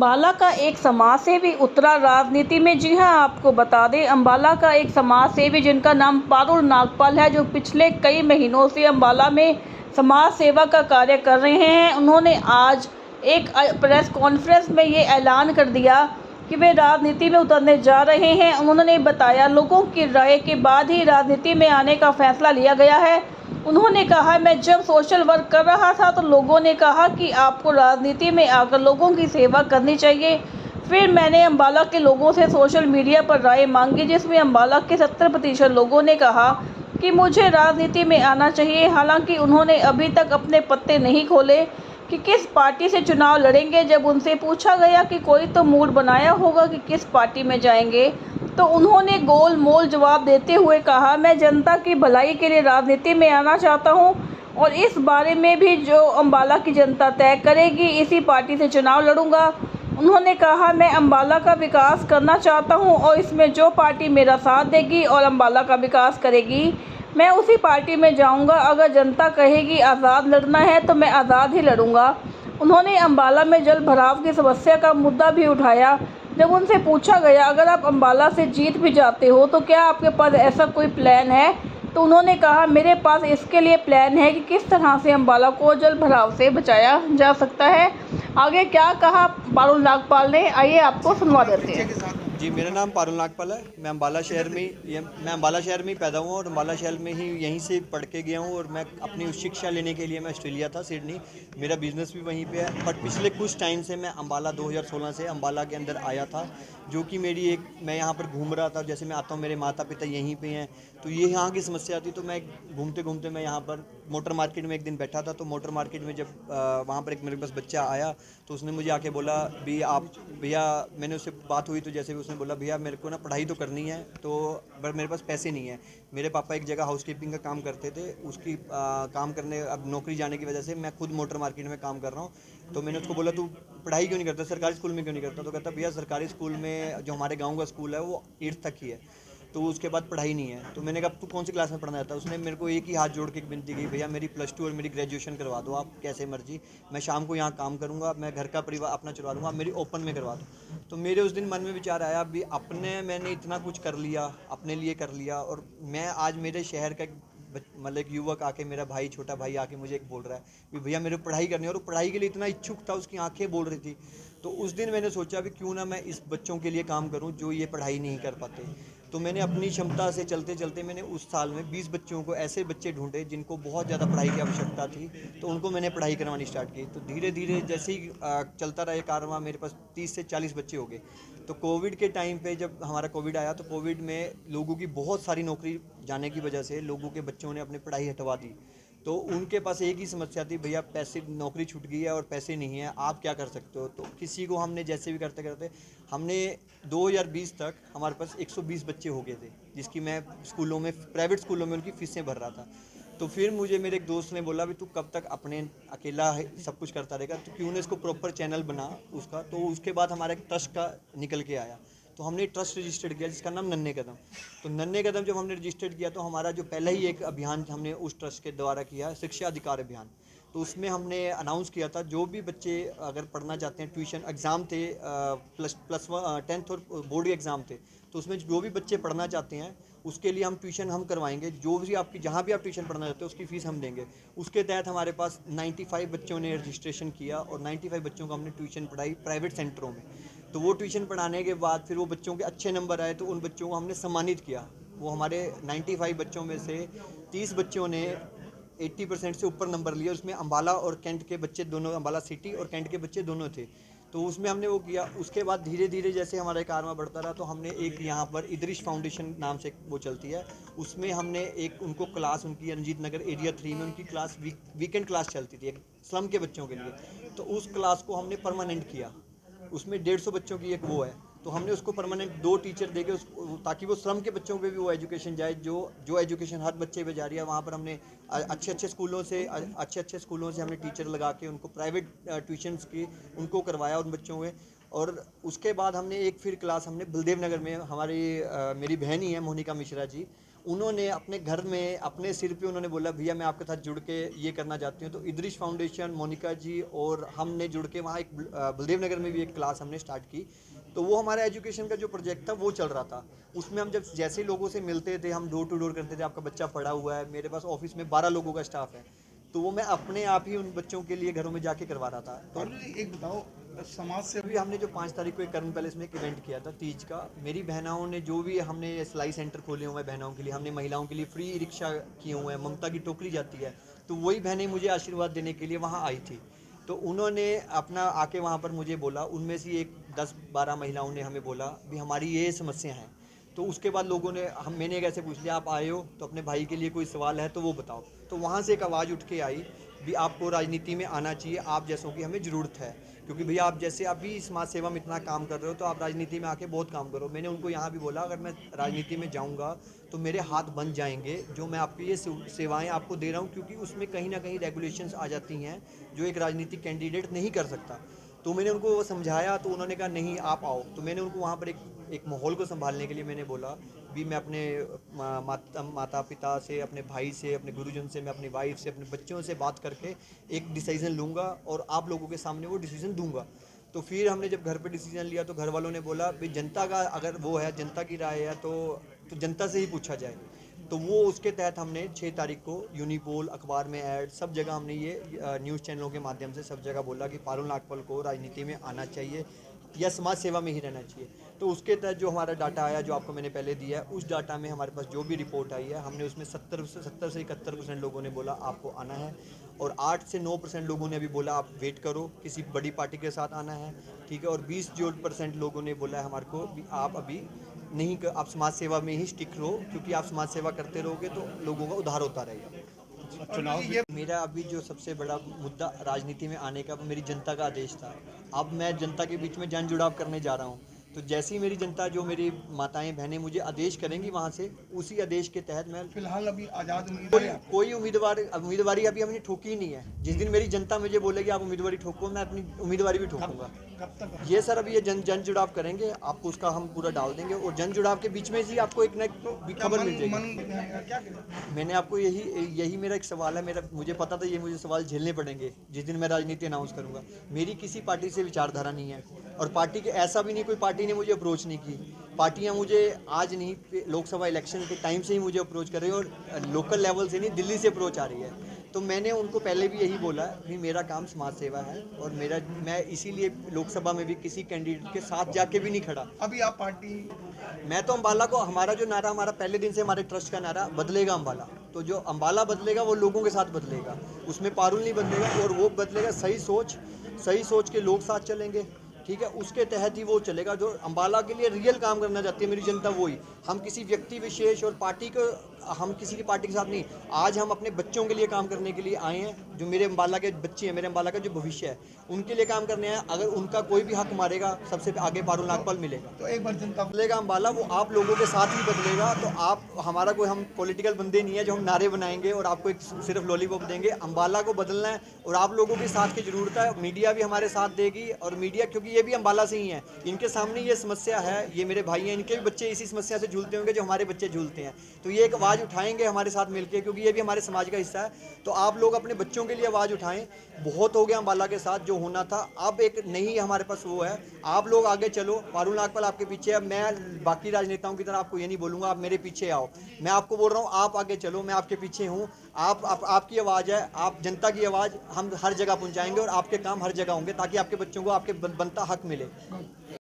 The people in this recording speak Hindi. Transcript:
अम्बाला का एक समाजसेवी उतरा राजनीति में। जी हां, आपको बता दें, अम्बाला का एक समाजसेवी जिनका नाम पारुल नागपाल है, जो पिछले कई महीनों से अम्बाला में समाज सेवा का कार्य कर रहे हैं। उन्होंने आज एक प्रेस कॉन्फ्रेंस में ये ऐलान कर दिया कि वे राजनीति में उतरने जा रहे हैं। उन्होंने बताया, लोगों की राय के बाद ही राजनीति में आने का फैसला लिया गया है। उन्होंने कहा, मैं जब सोशल वर्क कर रहा था तो लोगों ने कहा कि आपको राजनीति में आकर लोगों की सेवा करनी चाहिए। फिर मैंने अम्बाला के लोगों से सोशल मीडिया पर राय मांगी, जिसमें अम्बाला के 70% लोगों ने कहा कि मुझे राजनीति में आना चाहिए। हालांकि उन्होंने अभी तक अपने पत्ते नहीं खोले कि किस पार्टी से चुनाव लड़ेंगे। जब उनसे पूछा गया कि कोई तो मूड बनाया होगा कि किस पार्टी में जाएंगे, तो उन्होंने गोल मोल जवाब देते हुए कहा, मैं जनता की भलाई के लिए राजनीति में आना चाहता हूं और इस बारे में भी जो अम्बाला की जनता तय करेगी, इसी पार्टी से चुनाव लड़ूंगा। उन्होंने कहा, मैं अम्बाला का विकास करना चाहता हूं और इसमें जो पार्टी मेरा साथ देगी और अम्बाला का विकास करेगी, मैं उसी पार्टी में जाऊंगा। अगर जनता कहेगी आज़ाद लड़ना है तो मैं आज़ाद ही लड़ूंगा। उन्होंने अम्बाला में जल भराव की समस्या का मुद्दा भी उठाया। जब उनसे पूछा गया, अगर आप अम्बाला से जीत भी जाते हो तो क्या आपके पास ऐसा कोई प्लान है, तो उन्होंने कहा, मेरे पास इसके लिए प्लान है कि किस तरह से अम्बाला को जल भराव से बचाया जा सकता है। आगे क्या कहा पारुल नागपाल ने, आइए आपको सुनवा देते हैं। जी, मेरा नाम पारुल नागपाल है। मैं अम्बाला शहर में ही पैदा हुआ और अम्बाला शहर में ही यहीं से पढ़ के गया हूँ और मैं अपनी उच्च शिक्षा लेने के लिए मैं ऑस्ट्रेलिया था, सिडनी। मेरा बिज़नेस भी वहीं पे है। बट पिछले कुछ टाइम से मैं अम्बाला 2016 से अम्बाला के अंदर आया था, जो कि मैं यहाँ पर घूम रहा था। जैसे मैं आता हूँ, मेरे माता पिता यहीं पे हैं, तो ये यहाँ की समस्या थी। तो मैं घूमते घूमते मैं यहाँ पर मोटर मार्केट में एक दिन बैठा था। तो मोटर मार्केट में जब वहाँ पर एक मेरे पास बच्चा आया, तो उसने मुझे आके बोला, भैया मैंने उससे बात हुई तो जैसे उसने बोला, भैया मेरे को ना पढ़ाई तो करनी है, तो बट मेरे पास पैसे नहीं है। मेरे पापा एक जगह हाउसकीपिंग का काम करते थे, उसकी काम करने अब नौकरी जाने की वजह से मैं खुद मोटर मार्केट में काम कर रहा हूँ। तो मैंने उसको बोला, तू पढ़ाई क्यों नहीं करता, सरकारी स्कूल में क्यों नहीं करता? तो कहता, भैया सरकारी स्कूल में जो हमारे गाँव का स्कूल है वो 8th तक ही है, तो उसके बाद पढ़ाई नहीं है। तो मैंने कहा, तू कौन सी क्लास में पढ़ना चाहता है? उसने मेरे को एक ही हाथ जोड़ के एक विनती की, भैया मेरी +2 और मेरी ग्रेजुएशन करवा दो आप, कैसे मर्जी। मैं शाम को यहाँ काम करूँगा, मैं घर का परिवार अपना चलवा दूँगा, आप मेरी ओपन में करवा दो। तो मेरे उस दिन मन में विचार आया, भी मैंने इतना कुछ कर लिया, अपने लिए कर लिया, और मैं आज मेरे शहर का मतलब एक युवक आके, मेरा भाई, छोटा भाई आके मुझे एक बोल रहा है कि भैया मेरे को पढ़ाई करनी है, और वो पढ़ाई के लिए इतना इच्छुक था, उसकी आंखें बोल रही थी। तो उस दिन मैंने सोचा भी क्यों ना मैं इस बच्चों के लिए काम करूं जो ये पढ़ाई नहीं कर पाते। तो मैंने अपनी क्षमता से चलते चलते मैंने उस साल में 20 बच्चों को, ऐसे बच्चे ढूंढे जिनको बहुत ज़्यादा पढ़ाई की आवश्यकता थी, तो उनको मैंने पढ़ाई करवानी स्टार्ट की। तो धीरे धीरे जैसे ही चलता रहा ये कारवां, मेरे पास 30 से 40 बच्चे हो गए। तो कोविड के टाइम पे जब हमारा कोविड आया, तो कोविड में लोगों की बहुत सारी नौकरी जाने की वजह से लोगों के बच्चों ने अपनी पढ़ाई हटवा दी। तो उनके पास एक ही समस्या थी, भैया पैसे, नौकरी छूट गई है और पैसे नहीं है, आप क्या कर सकते हो? तो किसी को हमने जैसे भी करते करते हमने 2020 तक हमारे पास 120 बच्चे हो गए थे, जिसकी मैं स्कूलों में, प्राइवेट स्कूलों में उनकी फीसें भर रहा था। तो फिर मुझे मेरे एक दोस्त ने बोला, भी तू कब तक अपने अकेला सब कुछ करता रहेगा, तो क्यों ना इसको प्रॉपर चैनल बना उसका। तो उसके बाद हमारा एक ट्रस्ट का निकल के आया, तो हमने ट्रस्ट रजिस्टर्ड किया जिसका नाम नन्हे कदम। तो नन्हे कदम जब हमने रजिस्टर्ड किया, तो हमारा जो पहला ही एक अभियान हमने उस ट्रस्ट के द्वारा किया, शिक्षा अधिकार अभियान। तो उसमें हमने अनाउंस किया था, जो भी बच्चे अगर पढ़ना चाहते हैं, ट्यूशन एग्ज़ाम थे, प्लस 10th और बोर्ड के एग्ज़ाम थे, तो उसमें जो भी बच्चे पढ़ना चाहते हैं उसके लिए हम ट्यूशन हम करवाएंगे। जो भी आपकी, जहाँ भी आप ट्यूशन पढ़ना चाहते हो उसकी फ़ीस हम देंगे। उसके तहत हमारे पास 95 बच्चों ने रजिस्ट्रेशन किया और 95 बच्चों को हमने ट्यूशन पढ़ाई प्राइवेट सेंटरों में। तो वो ट्यूशन पढ़ाने के बाद फिर वो बच्चों के अच्छे नंबर आए, तो उन बच्चों को हमने सम्मानित किया। वो हमारे 95 बच्चों में से 30 बच्चों ने 80% से ऊपर नंबर लिए। उसमें अम्बाला और कैंट के बच्चे दोनों, अम्बाला सिटी और कैंट के बच्चे दोनों थे। तो उसमें हमने वो किया। उसके बाद धीरे धीरे जैसे हमारा कारवां बढ़ता रहा, तो हमने एक यहाँ पर इदरिश फाउंडेशन नाम से वो चलती है, उसमें हमने एक उनको क्लास, उनकी रंजीत नगर एरिया 3 में उनकी क्लास, वीकेंड क्लास चलती थी एक स्लम के बच्चों के लिए। तो उस क्लास को हमने परमानेंट किया। उसमें 150 बच्चों की एक वो है, तो हमने उसको परमानेंट 2 टीचर देके ताकि वो श्रम के बच्चों पे भी वो एजुकेशन जाए, जो एजुकेशन हर बच्चे पे जा रही है। वहाँ पर हमने अच्छे अच्छे स्कूलों से हमने टीचर लगा के उनको प्राइवेट ट्यूशन्स की उनको करवाया उन बच्चों में। और उसके बाद हमने एक फिर क्लास हमने बलदेव नगर में, मेरी बहन ही है मोनिका मिश्रा जी, उन्होंने अपने घर में अपने सिर पे उन्होंने बोला भैया मैं आपके साथ जुड़ के ये करना चाहती हूँ। तो इदरिश फाउंडेशन, मोनिका जी और हमने जुड़ के वहाँ एक बलदेव नगर में भी एक क्लास हमने स्टार्ट की। तो वो हमारा एजुकेशन का जो प्रोजेक्ट था वो चल रहा था। उसमें हम जब जैसे लोगों से मिलते थे, हम डोर टू डोर करते थे, आपका बच्चा पढ़ा हुआ है। मेरे पास ऑफिस में 12 लोगों का स्टाफ है, तो वो मैं अपने आप ही उन बच्चों के लिए घरों में जाके करवा रहा था। तो पारुल जी, एक बताओ, समाज से अभी हमने जो 5 तारीख को एक कर्म पैलेस में एक इवेंट किया था तीज का। मेरी बहनाओं ने जो भी हमने सिलाई सेंटर खोले हुए हैं बहनाओं के लिए, हमने महिलाओं के लिए फ्री रिक्शा किए हुए हैं, ममता की टोकरी जाती है। तो वही बहनें मुझे आशीर्वाद देने के लिए वहाँ आई थी। तो उन्होंने अपना आके वहाँ पर मुझे बोला, उनमें से एक 10-12 महिलाओं ने हमें बोला भी हमारी ये समस्या है। तो उसके बाद लोगों ने मैंने कैसे पूछ लिया, आप आए हो तो अपने भाई के लिए कोई सवाल है तो वो बताओ। तो वहाँ से एक आवाज़ उठ के आई भी आपको राजनीति में आना चाहिए, आप जैसों की हमें ज़रूरत है, क्योंकि भैया आप जैसे अभी समाज सेवा में इतना काम कर रहे हो तो आप राजनीति में आके बहुत काम करो। मैंने उनको यहाँ भी बोला अगर मैं राजनीति में जाऊँगा तो मेरे हाथ बन जाएंगे, जो मैं आपकी ये सेवाएं आपको दे रहा हूँ, क्योंकि उसमें कहीं ना कहीं रेगुलेशंस आ जाती हैं जो एक राजनीतिक कैंडिडेट नहीं कर सकता। तो मैंने उनको वो समझाया तो उन्होंने कहा नहीं आप आओ। तो मैंने उनको वहाँ पर एक माहौल को संभालने के लिए मैंने बोला भी मैं अपने माता पिता से, अपने भाई से, अपने गुरुजन से, मैं अपनी वाइफ से, अपने बच्चों से बात करके एक डिसीज़न लूँगा और आप लोगों के सामने वो डिसीज़न दूंगा। तो फिर हमने जब घर पे डिसीजन लिया तो घर वालों ने बोला भाई जनता का अगर वो है, जनता की राय है तो जनता से ही पूछा जाए। तो वो उसके तहत हमने 6 तारीख को यूनिपोल, अखबार में ऐड, सब जगह हमने ये न्यूज़ चैनलों के माध्यम से सब जगह बोला कि पारुल नागपाल को राजनीति में आना चाहिए या समाज सेवा में ही रहना चाहिए। तो उसके तहत जो हमारा डाटा आया, जो आपको मैंने पहले दिया है, उस डाटा में हमारे पास जो भी रिपोर्ट आई है, हमने उसमें 70 से 71% लोगों ने बोला आपको आना है और 8 से 9% लोगों ने अभी बोला आप वेट करो, किसी बड़ी पार्टी के साथ आना है, ठीक है। और 20% लोगों ने बोला है हमारे को भी आप अभी नहीं आप समाज सेवा में ही स्टिक रहो, क्योंकि आप समाज सेवा करते रहोगे तो लोगों का उद्धार होता रहेगा। चुनाव ये मेरा अभी जो सबसे बड़ा मुद्दा राजनीति में आने का मेरी जनता का आदेश था। अब मैं जनता के बीच में जन जुड़ाव करने जा रहा हूँ। तो जैसी मेरी जनता, जो मेरी माताएं बहनें मुझे आदेश करेंगी वहाँ से, उसी आदेश के तहत मैं फिलहाल अभी आजाद उम्मीदवार है आपके? कोई उम्मीदवारी अभी हमने ठोकी ही नहीं है। जिस दिन मेरी जनता मुझे बोलेगी आप उम्मीदवारी ठोको, मैं अपनी उम्मीदवारी भी ठोकूंगा। कब तक? ये सर अभी ये जन जुड़ाव करेंगे, आपको उसका हम पूरा डाल देंगे और जन जुड़ाव के बीच में ही आपको एक न एक खबर मिल जाएगी। क्या करें? मैंने आपको यही मेरा एक सवाल है, मुझे पता था ये मुझे सवाल झेलने पड़ेंगे जिस दिन मैं राजनीति अनाउंस करूंगा। मेरी किसी पार्टी से विचारधारा नहीं है और पार्टी के ऐसा भी नहीं कोई पार्टी ने मुझे अप्रोच नहीं की। पार्टियां मुझे आज नहीं, लोकसभा इलेक्शन के टाइम से ही मुझे अप्रोच कर रही है और लोकल लेवल से नहीं, दिल्ली से अप्रोच आ रही है। तो मैंने उनको पहले भी यही बोला कि मेरा काम समाज सेवा है और मैं इसीलिए लोकसभा में भी किसी कैंडिडेट के साथ जाके भी नहीं खड़ा। अभी आप पार्टी? मैं तो अम्बाला को, हमारा जो नारा, हमारा पहले दिन से हमारे ट्रस्ट का नारा बदलेगा अम्बाला। तो जो अम्बाला बदलेगा वो लोगों के साथ बदलेगा, उसमें पारुल नहीं बदलेगा और वो बदलेगा सही सोच के लोग साथ चलेंगे, ठीक है। उसके तहत ही वो चलेगा। जो अम्बाला के लिए रियल काम करना चाहती है मेरी जनता, वही। हम किसी व्यक्ति विशेष और पार्टी को, हम किसी की पार्टी के साथ नहीं, आज हम अपने बच्चों के लिए काम करने के लिए आए हैं। जो मेरे अम्बाला के बच्चे हैं, मेरे अम्बाला का जो भविष्य है, उनके लिए काम करने हैं। अगर उनका कोई भी हक मारेगा, सबसे आगे पारुल नागपाल मिलेगा। तो एक बार जनता बदलेगा अम्बाला, वो आप लोगों के साथ ही बदलेगा। तो आप, हमारा कोई, हम पॉलिटिकल बंदे नहीं है जो हम नारे बनाएंगे और आपको एक सिर्फ लॉलीपॉप देंगे। अम्बाला को बदलना है और आप लोगों के साथ की ज़रूरत है। मीडिया भी हमारे साथ देगी और मीडिया, क्योंकि ये भी अम्बाला से ही है, इनके सामने ये समस्या है, ये मेरे भाई हैं, इनके भी बच्चे इसी समस्या से झूलते होंगे जो हमारे बच्चे झूलते हैं। तो ये एक आवाज़ उठाएंगे हमारे साथ मिलकर, क्योंकि ये भी हमारे समाज का हिस्सा है। तो आप लोग अपने बच्चों के लिए आवाज़ उठाएं। बहुत हो गया अम्बाला के साथ जो होना था, अब एक नई हमारे पास वो है। आप लोग आगे चलो, पारुल नागपाल आपके पीछे है। मैं बाकी राजनेताओं की तरह आपको ये नहीं बोलूँगा आप मेरे पीछे आओ, मैं आपको बोल रहा हूँ आप आगे चलो, मैं आपके पीछे हूँ। आपकी आवाज़ है, आप जनता की आवाज़ हम हर जगह पहुँचाएंगे और आपके काम हर जगह होंगे, ताकि आपके बच्चों को आपके बनता हक मिले।